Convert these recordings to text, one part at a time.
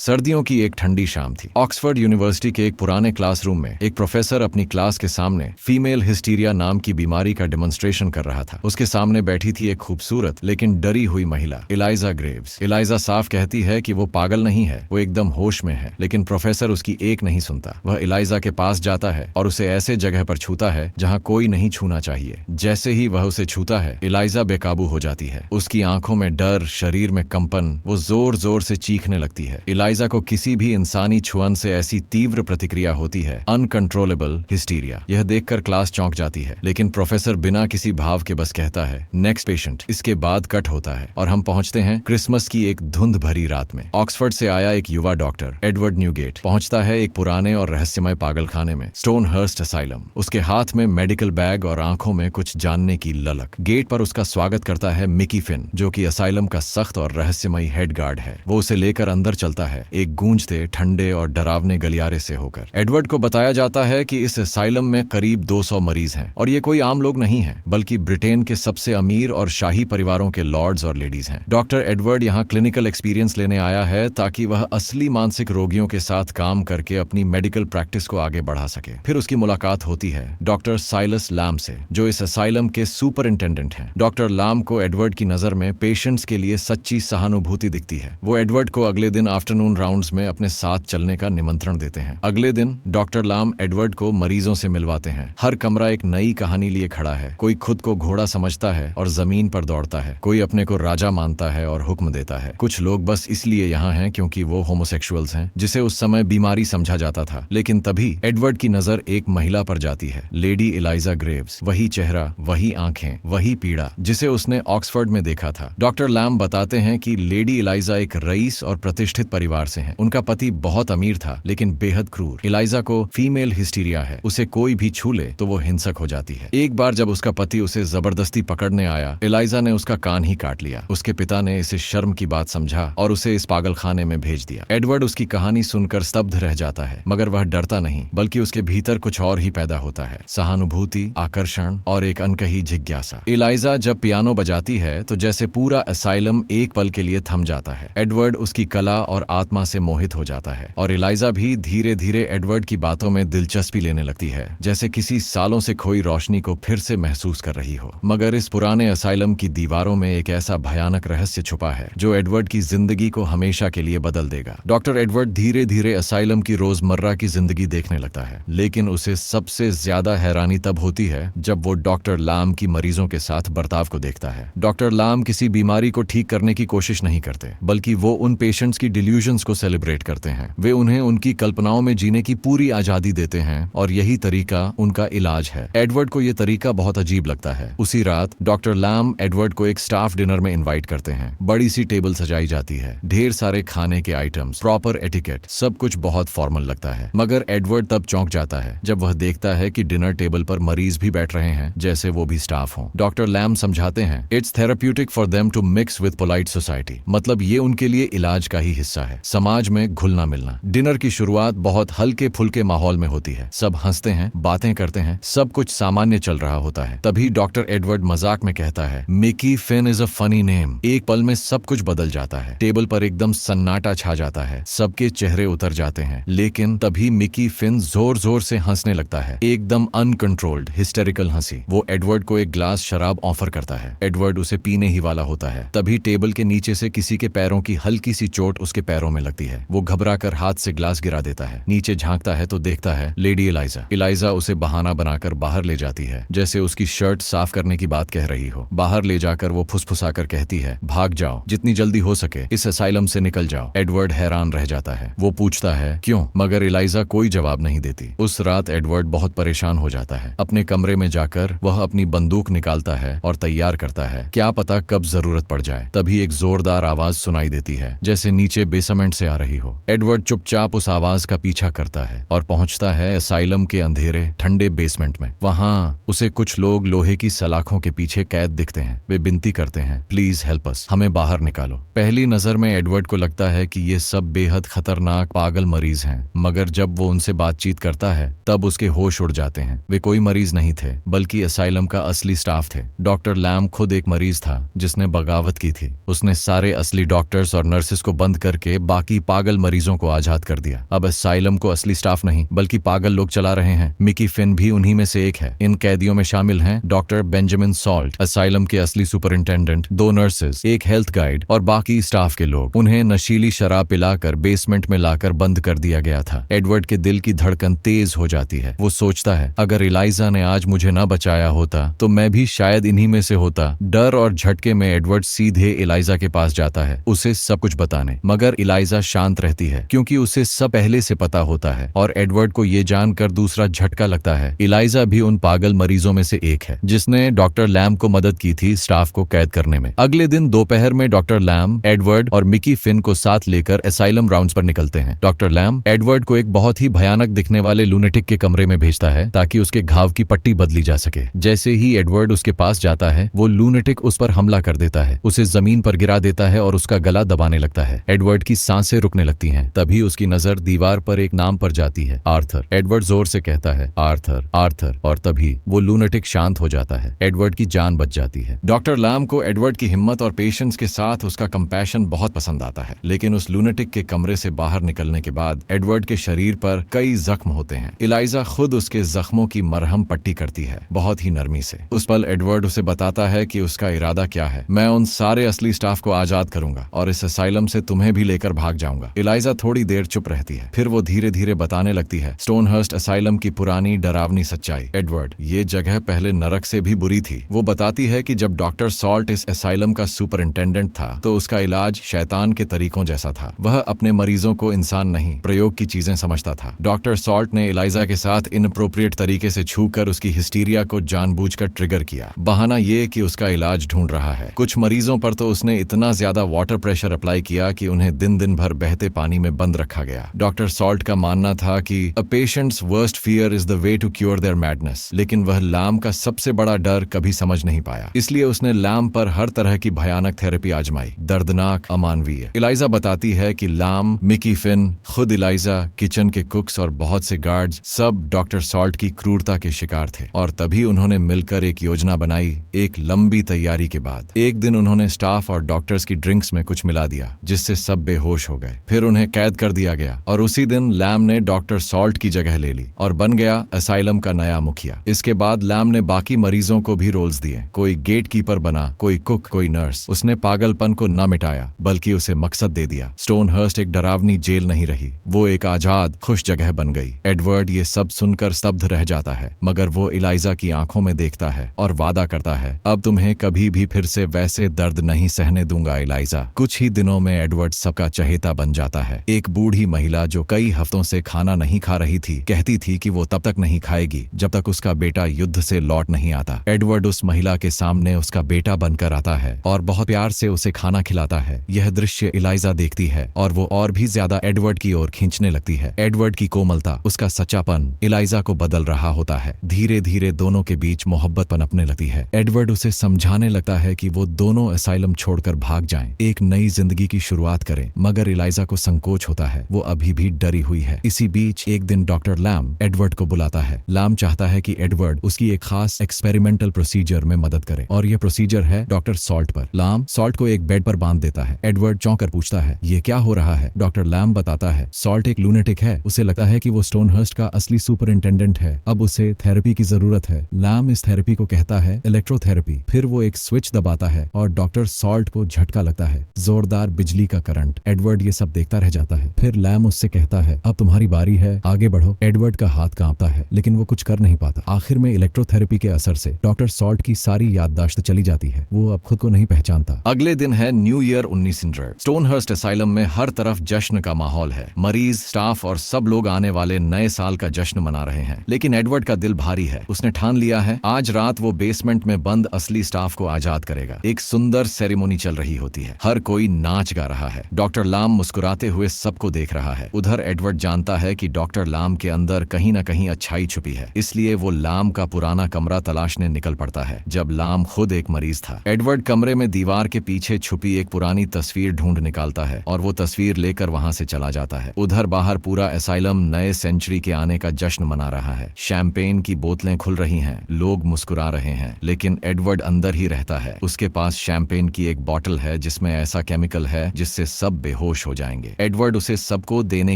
सर्दियों की एक ठंडी शाम थी। ऑक्सफोर्ड यूनिवर्सिटी के एक पुराने क्लासरूम में एक प्रोफेसर अपनी क्लास के सामने फीमेल हिस्टीरिया नाम की बीमारी का डेमोन्स्ट्रेशन कर रहा था। उसके सामने बैठी थी एक खूबसूरत लेकिन डरी हुई महिला, इलाइजा ग्रेव्स। इलाइजा साफ कहती है कि वो पागल नहीं है, वो एकदम होश में है, लेकिन प्रोफेसर उसकी एक नहीं सुनता। वह इलाइजा के पास जाता है और उसे ऐसे जगह पर छूता है जहाँ कोई नहीं छूना चाहिए। जैसे ही वह उसे छूता है, इलाइजा बेकाबू हो जाती है। उसकी आंखों में डर, शरीर में कंपन, वो जोर जोर से चीखने लगती है। इलाइजा को किसी भी इंसानी छुअन से ऐसी तीव्र प्रतिक्रिया होती है, अनकंट्रोलेबल हिस्टीरिया। यह देखकर क्लास चौंक जाती है, लेकिन प्रोफेसर बिना किसी भाव के बस कहता है, नेक्स्ट पेशेंट। इसके बाद कट होता है और हम पहुंचते हैं क्रिसमस की एक धुंध भरी रात में। ऑक्सफोर्ड से आया एक युवा डॉक्टर एडवर्ड न्यूगेट पहुंचता है एक पुराने और रहस्यमय पागलखाने में, स्टोनहर्स्ट असाइलम। उसके हाथ में मेडिकल बैग और आंखों में कुछ जानने की ललक। गेट पर उसका स्वागत करता है मिकी फिन, जो कि असाइलम का सख्त और रहस्यमयी हेड गार्ड है। वो उसे लेकर अंदर चलता है, एक गूंजते, ठंडे और डरावने गलियारे से होकर। एडवर्ड को बताया जाता है कि इस असाइलम में करीब 200 मरीज हैं और ये कोई आम लोग नहीं हैं, बल्कि ब्रिटेन के सबसे अमीर और शाही परिवारों के लॉर्ड्स और लेडीज हैं। डॉक्टर एडवर्ड यहाँ क्लिनिकल एक्सपीरियंस लेने आया है ताकि वह असली मानसिक रोगियों के साथ काम करके अपनी मेडिकल प्रैक्टिस को आगे बढ़ा सके। फिर उसकी मुलाकात होती है डॉक्टर साइलस लैम से, जो इस असाइलम के सुपरिंटेंडेंट हैं। डॉक्टर लैम को एडवर्ड की नजर में पेशेंट्स के लिए सच्ची सहानुभूति दिखती है। वो एडवर्ड को अगले दिन आफ्टरनून राउंड्स में अपने साथ चलने का निमंत्रण देते हैं। अगले दिन डॉक्टर लैम एडवर्ड को मरीजों से मिलवाते हैं। हर कमरा एक नई कहानी लिए खड़ा है। कोई खुद को घोड़ा समझता है और जमीन पर दौड़ता है, कोई अपने को राजा मानता है और हुक्म देता है। कुछ लोग बस इसलिए यहाँ हैं क्योंकि वो होमोसेक्सुअल्स हैं, जिसे उस समय बीमारी समझा जाता था। लेकिन तभी एडवर्ड की नजर एक महिला पर जाती है, लेडी इलाइजा ग्रेव्स। वही चेहरा, वही आंखें, वही पीड़ा जिसे उसने ऑक्सफोर्ड में देखा था। डॉक्टर लैम बताते हैं कि लेडी इलाइजा एक रईस और प्रतिष्ठित परिवार से हैं। उनका पति बहुत अमीर था, लेकिन बेहद क्रूर। इलाइजा को फीमेल हिस्टीरिया है, उसे कोई भी छू ले तो वो हिंसक हो जाती है। एक बार जब उसका पति उसे जबरदस्ती पकड़ने आया, इलाइजा ने उसका कान ही काट लिया। उसके पिता ने इसे शर्म की बात समझा और उसे इस पागलखाने में भेज दिया। एडवर्ड उसकी कहानी सुनकर स्तब्ध रह जाता है, मगर वह डरता नहीं, बल्कि उसके भीतर कुछ और ही पैदा होता है, सहानुभूति, आकर्षण और एक अनकही जिज्ञासा। इलाइजा जब पियानो बजाती है तो जैसे पूरा असाइलम एक पल के लिए थम जाता है। एडवर्ड उसकी कला और आत्मा से मोहित हो जाता है और इलाइजा भी धीरे धीरे एडवर्ड की बातों में दिलचस्पी लेने लगती है, जैसे किसी सालों से खोई रोशनी को फिर से महसूस कर रही हो। मगर इस पुराने असाइलम की दीवारों में एक ऐसा भयानक रहस्य छुपा है जो एडवर्ड की जिंदगी को हमेशा के लिए बदल देगा। डॉक्टर एडवर्ड धीरे धीरे असाइलम की रोजमर्रा की जिंदगी देखने लगता है, लेकिन उसे सबसे ज्यादा हैरानी तब होती है जब वो डॉक्टर लैम की मरीजों के साथ बर्ताव को देखता है। डॉक्टर लैम किसी बीमारी को ठीक करने की कोशिश नहीं करते, बल्कि वो उन पेशेंट्स की डिल्यूजन्स को सेलिब्रेट करते हैं। वे उन्हें उनकी कल्पनाओं में जीने की पूरी आजादी देते हैं और यही तरीका उनका इलाज है। एडवर्ड को ये तरीका बहुत अजीब लगता है। उसी रात डॉक्टर लैम एडवर्ड को एक स्टाफ डिनर में इनवाइट करते हैं। बड़ी सी टेबल सजाई जाती है, ढेर सारे खाने के आइटम्स, प्रॉपर एटिकेट, सब कुछ बहुत फॉर्मल लगता है। मगर एडवर्ड तब चौंक जाता है जब वह देखता है कि डिनर टेबल पर मरीज भी बैठ रहे हैं, जैसे वो भी स्टाफ हों। डॉक्टर लैम समझाते हैं, it's therapeutic for them to mix with polite society. मतलब ये उनके लिए इलाज का ही हिस्सा है, समाज में घुलना मिलना। डिनर की शुरुआत बहुत हल्के फुल्के माहौल में होती है। सब हंसते हैं, बातें करते हैं, सब कुछ सामान्य चल रहा होता है। तभी डॉक्टर एडवर्ड मजाक में कहता है, Mickey Finn is a funny name. एक पल में सब कुछ बदल जाता है। टेबल पर एकदम सन्नाटा छा जाता है, सबके चेहरे उतर जाते हैं। लेकिन तभी मिकी फिन जोर जोर से हंसने लगता है, एकदम अनकंट्रोल्ड हिस्टेरिकल हंसी। वो एडवर्ड को एक ग्लास शराब ऑफर करता है। एडवर्ड उसे पीने ही वाला होता है। तभी टेबल के नीचे से किसी के पैरों की हल्की सी चोट उसके पैरों में लगती है। वो घबराकर हाथ से ग्लास गिरा देता है। नीचे झांकता है तो देखता है लेडी इलाइजा। इलाइजा उसे बहाना बनाकर बाहर ले जाती है, जैसे उसकी शर्ट साफ करने की बात कह रही हो। बाहर ले जाकर वो फुसफुसाकर कहती है, भाग जाओ, जितनी जल्दी हो सके इस असाइलम से निकल जाओ। एडवर्ड हैरान रह जाता है। वो पूछता है क्यों, मगर इलाइजा कोई जवाब नहीं देती। उस रात एडवर्ड बहुत परेशान हो जाता है। अपने कमरे में जाकर वह अपनी बंदूक निकालता है और तैयार करता है, क्या पता कब जरूरत पड़ जाए। तभी एक जोरदार आवाज सुनाई देती है, जैसे नीचे बेसमेंट से आ रही हो। एडवर्ड चुपचाप उस आवाज का पीछा करता है और पहुंचता है असाइलम के अंधेरे ठंडे बेसमेंट में। वहां उसे कुछ लोग लोहे की सलाखों के पीछे कैद दिखते हैं। वे विनती करते हैं, प्लीज हेल्प अस, हमें बाहर निकालो। पहली नजर में एडवर्ड को लगता है कि ये सब बेहद खतरनाक पागल मरीज हैं, मगर जब वो उनसे बातचीत करता है तब उसके होश उड़ जाते हैं। वे कोई मरीज नहीं थे, बल्कि असाइलम का असली स्टाफ थे। डॉक्टर लैम खुद एक मरीज था जिसने बगावत की थी। उसने सारे असली डॉक्टर्स और नर्सेस को बंद करके बाकी पागल मरीजों को आजाद कर दिया। अब असाइलम को असली स्टाफ नहीं बल्कि पागल लोग चला रहे हैं। मिकी फिन भी उन्हीं में से एक है। इन कैदियों में शामिल हैं डॉक्टर बेंजामिन सॉल्ट, असाइलम के असली सुपरिंटेंडेंट, 2 नर्सेज, एक हेल्थ गाइड और बाकी स्टाफ के लोग। उन्हें नशीली शराब पिलाकर बेसमेंट में लाकर बंद कर दिया गया था। एडवर्ड के दिल की धड़कन तेज हो जाती है। वो सोचता है, अगर इलाइजा ने आज मुझे न बचाया होता तो मैं भी शायद इन्हीं में से होता। डर और झटके में एडवर्ड सीधे इलाइजा के पास जाता है, उसे सब कुछ बताने। मगर इलाइजा शांत रहती है क्योंकि उसे सब पहले से पता होता है और एडवर्ड को ये जानकर दूसरा झटका लगता है। इलाइजा भी उन पागल मरीजों में से एक है जिसने डॉक्टर लैम को मदद की थी स्टाफ को कैद करने में। अगले दिन दोपहर में डॉक्टर लैम, एडवर्ड और मिकी फिन को साथ लेकर असाइलम राउंड्स पर निकलते हैं। डॉक्टर लैम एडवर्ड को एक बहुत ही भयानक दिखने वाले लूनेटिक के कमरे में भेजता है ताकि उसके घाव की पट्टी बदली जा सके। जैसे ही एडवर्ड उसके पास जाता है, वो लूनेटिक उस पर हमला कर देता है, उसे जमीन पर गिरा देता है और उसका गला दबाने लगता है। एडवर्ड की सांसें रुकने लगती हैं। तभी उसकी नजर दीवार पर एक नाम पर जाती है, आर्थर। एडवर्ड जोर से कहता है, आर्थर, आर्थर, और तभी वो लूनेटिक शांत हो जाता है। एडवर्ड की जान बच जाती है। डॉक्टर लैम को एडवर्ड की हिम्मत और पेशेंस के साथ उसका कंपैशन बहुत पसंद आता है। लेकिन उस लूनेटिक के कमरे से बाहर निकलने के बाद एडवर्ड के शरीर पर कई जख्म होते हैं। इलाइजा खुद उसके जख्मों की मरहम पट्टी करती है, बहुत ही नरमी से। उस पल एडवर्ड उसे बताता है कि उसका इरादा क्या है। मैं उन सारे असली स्टाफ को आजाद करूंगा और इस असाइलम से तुम्हें भी लेकर भाग जाऊंगा। इलाइजा थोड़ी देर चुप रहती है, फिर वो धीरे धीरे बताने लगती है स्टोनहर्स्ट असाइलम की पुरानी डरावनी सच्चाई। एडवर्ड, ये जगह पहले नरक से भी बुरी थी। वो बताती है कि जब डॉक्टर सॉल्ट इस असाइलम का सुपरिंटेंडेंट था तो उसका इलाज शैतान के तरीकों जैसा था। वह अपने मरीजों को इंसान नहीं, प्रयोग की चीजें समझता था। डॉक्टर सॉल्ट ने इलाइजा के साथ इनअप्रोप्रिएट तरीके से छूकर उसकी हिस्टीरिया को जानबूझकर ट्रिगर किया। बहाना ये कि उसका इलाज ढूंढ रहा है। कुछ मरीजों पर तो उसने इतना ज्यादा वाटर प्रेशर अप्लाई किया कि उन्हें दिन दिन भर बहते पानी में बंद रखा गया। डॉक्टर सॉल्ट का मानना था कि a patient's worst fear is the way to cure their madness, लेकिन वह लैम का सबसे बड़ा डर कभी समझ नहीं पाया। इसलिए उसने लैम पर हर तरह की भयानक थेरेपी आजमाई, दर्दनाक, अमानवीय। इलाइजा बताती है कि लैम, मिकी फिन, खुद इलाइजा, किचन के कुक्स और बहुत से गार्ड्स सब डॉक्टर सॉल्ट की क्रूरता के शिकार थे। और तभी उन्होंने मिलकर एक योजना बनाई। एक लंबी तैयारी के बाद एक दिन उन्होंने स्टाफ और डॉक्टर्स की ड्रिंक्स में कुछ मिला दिया जिससे सब बेहोश हो गए। फिर उन्हें कैद कर दिया गया और उसी दिन लैम ने डॉक्टर सॉल्ट की जगह ले ली और बन गया असाइलम का नया मुखिया। इसके बाद लैम ने बाकी मरीजों को भी रोल्स दिए। कोई गेट कीपर बना, कोई कुक, कोई नर्स। उसने पागलपन को न मिटाया बल्कि उसे मकसद दे दिया। स्टोनहर्स्ट एक डरावनी जेल नहीं रही, वो एक आजाद, खुश जगह बन गई। एडवर्ड ये सब सुनकर स्तब्ध रह जाता है, मगर वो इलाइजा की आंखों में देखता है और वादा करता है, अब तुम्हें कभी भी फिर से वैसे दर्द नहीं सहने दूंगा इलाइजा। कुछ ही दिनों में एडवर्ड सबका चहेता बन जाता है। एक बूढ़ी महिला जो कई हफ्तों से खाना नहीं खा रही थी, कहती थी कि वो तब तक नहीं खाएगी जब तक उसका बेटा युद्ध से लौट नहीं आता। एडवर्ड उस महिला के सामने उसका बेटा बनकर आता है और बहुत प्यार से उसे खाना खिलाता है। यह दृश्य इलाइजा देखती है और वो और भी ज्यादा एडवर्ड की ओर खींचने लगती है। एडवर्ड की कोमलता, उसका सच्चापन इलाइजा को बदल रहा होता है। धीरे धीरे दोनों के बीच मोहब्बत पनपने लगती है। एडवर्ड उसे समझाने लगता है कि वो दोनों असाइलम छोड़कर भाग जाएं, एक नई जिंदगी की शुरुआत करें, मगर इलाइजा को संकोच होता है। वो अभी भी डरी हुई है। इसी बीच एक दिन डॉक्टर लैम एडवर्ड को बुलाता है। लैम चाहता है कि एडवर्ड उसकी एक खास एक्सपेरिमेंटल प्रोसीजर में मदद करे और यह प्रोसीजर है डॉक्टर सॉल्ट पर। लैम सॉल्ट को एक बेड पर बांध देता है। एडवर्ड चौंक कर पूछता है, ये क्या हो रहा है? डॉक्टर लैम बताता है, सॉल्ट एक लूनेटिक है। उसे लगता है कि वो स्टोनहर्स्ट का असली सुपरिंटेंडेंट है। अब उसे थेरेपी की जरूरत है। लैम इस थेरेपी को कहता है इलेक्ट्रोथेरेपी। फिर वो एक स्विच दबाता है और डॉक्टर सॉल्ट को झटका लगता है, जोरदार बिजली का करंट। एडवर्ड ये सब देखता रह जाता है। फिर लैम उससे कहता है, अब तुम्हारी बारी है, आगे बढ़ो। एडवर्ड का हाथ कांपता है लेकिन वो कुछ कर नहीं पाता। आखिर में इलेक्ट्रोथेरेपी के असर से डॉक्टर सॉल्ट की सारी याददाश्त चली जाती है। वो अब खुद को नहीं पहचानता। अगले दिन है न्यू ईयर 1900। स्टोनहर्स्ट असाइलम में हर तरफ जश्न का माहौल है। मरीज, स्टाफ और सब लोग आने वाले नए साल का जश्न मना रहे हैं। लेकिन एडवर्ड का दिल भारी है। उसने ठान लिया है आज रात वो बेसमेंट में बंद असली स्टाफ को आजाद करेगा। एक सुंदर सेरेमोनी चल रही होती है। हर कोई नाच गा रहा है। डॉक्टर लाम मुस्कुराते हुए सबको देख रहा है। उधर एडवर्ड जानता है कि डॉक्टर लाम के अंदर कहीं न कहीं अच्छाई छुपी है, इसलिए वो लाम का पुराना कमरा तलाशने निकल पड़ता है जब लाम खुद एक मरीज था। एडवर्ड कमरे में दीवार के पीछे छुपी एक पुरानी तस्वीर ढूंढ निकालता है और वो तस्वीर लेकर वहां से चला जाता है। उधर बाहर पूरा असाइलम नए सेंचुरी के आने का जश्न मना रहा है। शैंपेन की बोतलें खुल रही हैं, लोग मुस्कुरा रहे हैं, लेकिन एडवर्ड अंदर ही रहता है। उसके पास शैंपेन की एक बॉटल है जिसमें ऐसा केमिकल है जिससे सब बेहोश बेहोश हो जाएंगे। एडवर्ड उसे सबको देने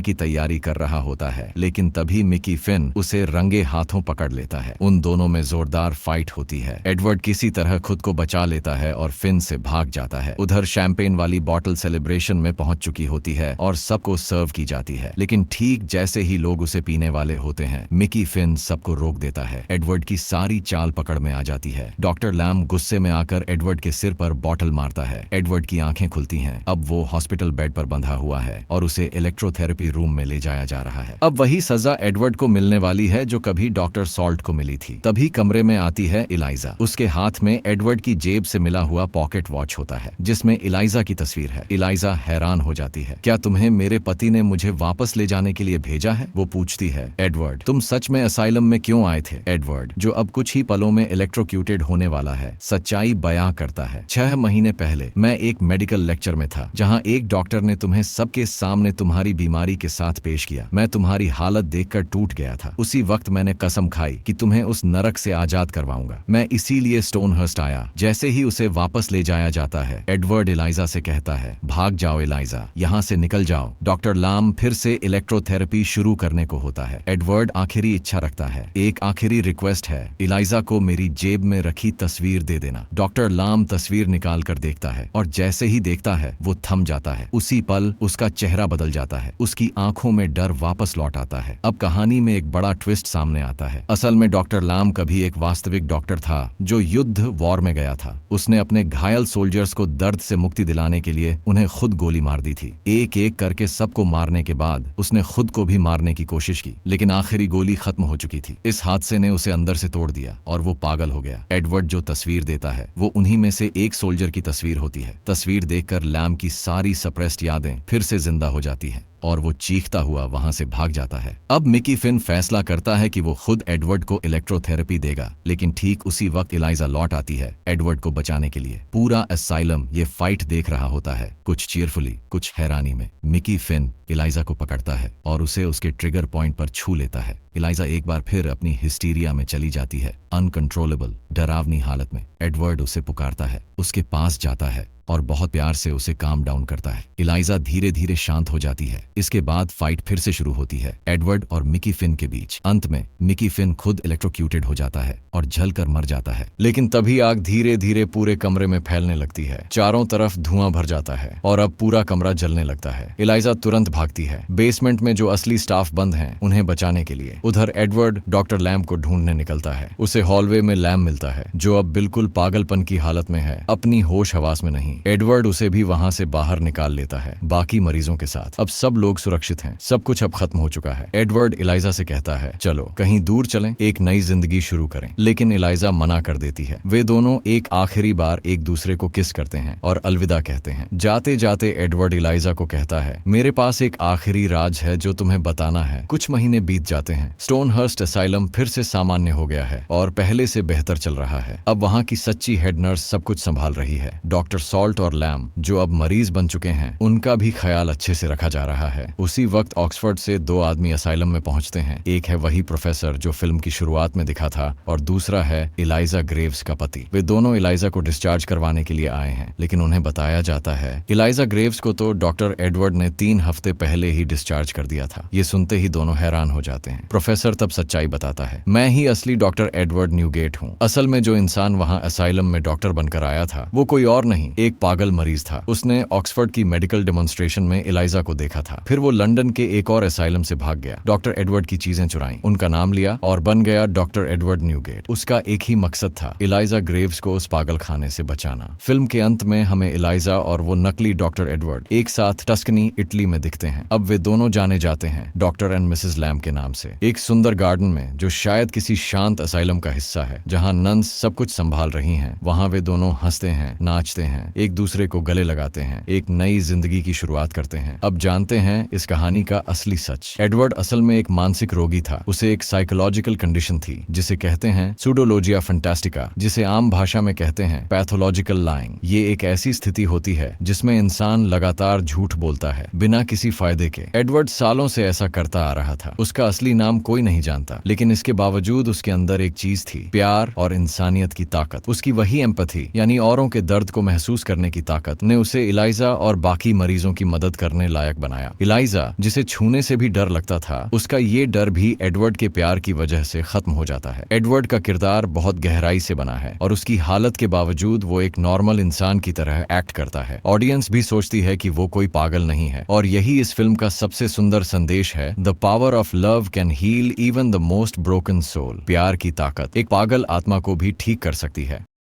की तैयारी कर रहा होता है, लेकिन तभी मिकी फिन उसे रंगे हाथों पकड़ लेता है। उन दोनों में जोरदार फाइट होती है। एडवर्ड किसी तरह खुद को बचा लेता है और फिन से भाग जाता है। उधर शैंपेन वाली बॉटल सेलिब्रेशन में पहुंच चुकी होती है और सबको सर्व की जाती है, लेकिन ठीक जैसे ही लोग उसे पीने वाले होते हैं, मिकी फिन सबको रोक देता है। एडवर्ड की सारी चाल पकड़ में आ जाती है। डॉक्टर लैम गुस्से में आकर एडवर्ड के सिर पर बॉटल मारता है। एडवर्ड की आंखें खुलती हैं। अब वो हॉस्पिटल बेड पर बंधा हुआ है और उसे इलेक्ट्रोथेरेपी रूम में ले जाया जा रहा है। अब वही सजा एडवर्ड को मिलने वाली है जो कभी डॉक्टर सॉल्ट को मिली थी। तभी कमरे में आती है इलाइजा। उसके हाथ में एडवर्ड की जेब से मिला हुआ पॉकेट वॉच होता है जिसमें इलाइजा की तस्वीर है। इलाइजा हैरान हो जाती है। क्या तुम्हें मेरे पति ने मुझे वापस ले जाने के लिए भेजा है? वो पूछती है। एडवर्ड, तुम सच में असाइलम में क्यों आए थे? एडवर्ड, जो अब कुछ ही पलों में इलेक्ट्रोक्यूटेड होने वाला है, सच्चाई बयां करता है। 6 महीने पहले मैं एक मेडिकल लेक्चर में था जहां एक डॉक्टर ने तुम्हें सबके सामने तुम्हारी बीमारी के साथ पेश किया। मैं तुम्हारी हालत देखकर टूट गया था। उसी वक्त मैंने कसम खाई कि तुम्हें उस नरक से आजाद करवाऊंगा। मैं इसीलिए स्टोनहर्स्ट आया। जैसे ही उसे वापस ले जाया जाता है, एडवर्ड इलाइजा से कहता है, भाग जाओ इलाइजा, यहाँ से निकल जाओ। डॉक्टर लाम फिर से इलेक्ट्रोथेरेपी शुरू करने को होता है। एडवर्ड आखिरी इच्छा रखता है, एक आखिरी रिक्वेस्ट है, इलाइजा को मेरी जेब में रखी तस्वीर दे देना। डॉक्टर लाम तस्वीर निकाल कर देखता है और जैसे ही देखता है वो थम जाता है। उसी पल उसका चेहरा बदल जाता है। उसकी आंखों में डर वापस लौट आता है। अब कहानी में एक बड़ा ट्विस्ट सामने आता है। असल में डॉक्टर लाम कभी एक वास्तविक डॉक्टर था जो युद्ध वॉर में गया था। उसने अपने घायल सोल्जर्स को दर्द से मुक्ति दिलाने के लिए उन्हें खुद गोली मार दी थी। एक एक करके सबको मारने के बाद उसने खुद को भी मारने की कोशिश की, लेकिन आखिरी गोली खत्म हो चुकी थी। इस हादसे ने उसे अंदर से तोड़ दिया और वो पागल हो गया। एडवर्ड जो तस्वीर देता है वो उन्हीं में से एक सोल्जर की तस्वीर होती है। तस्वीर देखकर लैम की सारी सप्रेस्ड यादें फिर से जिंदा हो जाती हैं और वो चीखता हुआ वहां से भाग जाता है। अब मिकी फिन फैसला करता है कि वो खुद एडवर्ड को इलेक्ट्रोथेरेपी देगा, लेकिन ठीक उसी वक्त इलाइजा लौट आती है एडवर्ड को बचाने के लिए। पूरा असाइलम ये फाइट देख रहा होता है, कुछ चीयरफुली, कुछ हैरानी में। मिकी फिन इलाइजा को पकड़ता है और उसे उसके ट्रिगर पॉइंट पर छू लेता है। इलाइजा एक बार फिर अपनी हिस्टीरिया में चली जाती है, अनकंट्रोलेबल, डरावनी हालत में। एडवर्ड उसे पुकारता है, उसके पास जाता है और बहुत प्यार से उसे काम डाउन करता है। इलाइजा धीरे धीरे शांत हो जाती है। इसके बाद फाइट फिर से शुरू होती है, एडवर्ड और मिकी फिन के बीच। अंत में मिकी फिन खुद इलेक्ट्रोक्यूटेड हो जाता है और जलकर मर जाता है। लेकिन तभी आग धीरे धीरे पूरे कमरे में फैलने लगती है। चारों तरफ धुआं भर जाता है और अब पूरा कमरा जलने लगता है। इलाइजा तुरंत भागती है बेसमेंट में जो असली स्टाफ बंद हैं उन्हें बचाने के लिए। उधर एडवर्ड डॉक्टर लैम को ढूंढने निकलता है। उसे हॉलवे में लैम मिलता है जो अब बिल्कुल पागलपन की हालत में है, अपनी होश हवास में नहीं। एडवर्ड उसे भी वहां से बाहर निकाल लेता है बाकी मरीजों के साथ। अब सब लोग सुरक्षित हैं, सब कुछ अब खत्म हो चुका है। एडवर्ड इलाइजा से कहता है, चलो कहीं दूर चलें, एक नई जिंदगी शुरू करें। लेकिन इलाइजा मना कर देती है। वे दोनों एक आखिरी बार एक दूसरे को किस करते हैं और अलविदा कहते हैं। जाते जाते एडवर्ड इलाइजा को कहता है, मेरे पास एक आखिरी राज है जो तुम्हें बताना है। कुछ महीने बीत जाते हैं। स्टोनहर्स्ट असाइलम फिर से सामान्य हो गया है और पहले से बेहतर चल रहा है। अब वहाँ की सच्ची हेड नर्स सब कुछ संभाल रही है। डॉक्टर सॉल्ट और लैम जो अब मरीज बन चुके हैं, उनका भी ख्याल अच्छे से रखा जा रहा है। उसी वक्त ऑक्सफोर्ड से 2 आदमी असाइलम में पहुंचते हैं। एक है वही प्रोफेसर जो फिल्म की शुरुआत में दिखा था और दूसरा है इलाइजा ग्रेव्स का पति। वे दोनों इलाइजा को डिस्चार्ज करवाने के लिए आए हैं, लेकिन उन्हें बताया जाता है इलाइजा ग्रेव्स को तो डॉक्टर एडवर्ड ने 3 हफ्ते पहले ही डिस्चार्ज कर दिया था। ये सुनते ही दोनों हैरान हो जाते हैं। प्रोफेसर तब सच्चाई बताता है, मैं ही असली डॉक्टर एडवर्ड न्यूगेट हूँ। असल में जो इंसान वहाँ असाइलम में डॉक्टर बनकर आया था वो कोई और नहीं, एक पागल मरीज था। उसने ऑक्सफोर्ड की मेडिकल डेमोन्स्ट्रेशन में इलाइजा को देखा था। फिर वो लंदन के एक और असाइलम से भाग गया, डॉक्टर एडवर्ड की चीजें चुराई, उनका नाम लिया और बन गया डॉक्टर एडवर्ड न्यूगेट। उसका एक ही मकसद था, इलाइजा ग्रेव्स को उस पागल खाने से बचाना। फिल्म के अंत में हमें इलाइजा और वो नकली डॉक्टर एडवर्ड एक साथ टस्कनी, इटली में दिखते हैं। अब वे दोनों जाने जाते हैं डॉक्टर एंड मिसेस लैम के नाम से, एक सुंदर गार्डन में जो शायद किसी शांत असाइलम का हिस्सा है, जहाँ नन्स सब कुछ संभाल रही हैं। वहाँ वे दोनों हंसते हैं, नाचते हैं, एक दूसरे को गले लगाते हैं, एक नई जिंदगी की शुरुआत करते हैं। अब जानते हैं हैं इस कहानी का असली सच। एडवर्ड असल में एक मानसिक रोगी था। उसे एक साइकोलॉजिकल कंडीशन थी जिसे कहते हैं सूडोलोजिया फंटास्टिका, जिसे आम भाषा में कहते हैं पैथोलॉजिकल लाइंग। ये एक ऐसी स्थिति होती है जिसमें इंसान लगातार झूठ बोलता है बिना किसी फायदे के। एडवर्ड सालों से ऐसा करता आ रहा था। उसका असली नाम कोई नहीं जानता, लेकिन इसके बावजूद उसके अंदर एक चीज थी, प्यार और इंसानियत की ताकत। उसकी वही एम्पैथी यानी औरों के दर्द को महसूस करने की ताकत ने उसे इलाइजा और बाकी मरीजों की मदद करने लायक बनाया। इलाइजा, जिसे छूने से भी डर लगता था, उसका ये डर भी एडवर्ड के प्यार की वजह से खत्म हो जाता है। एडवर्ड का किरदार बहुत गहराई से बना है और उसकी हालत के बावजूद वो एक नॉर्मल इंसान की तरह एक्ट करता है। ऑडियंस भी सोचती है कि वो कोई पागल नहीं है, और यही इस फिल्म का सबसे सुंदर संदेश है। The power of love can heal even the most broken soul. प्यार की ताकत एक पागल आत्मा को भी ठीक कर सकती है।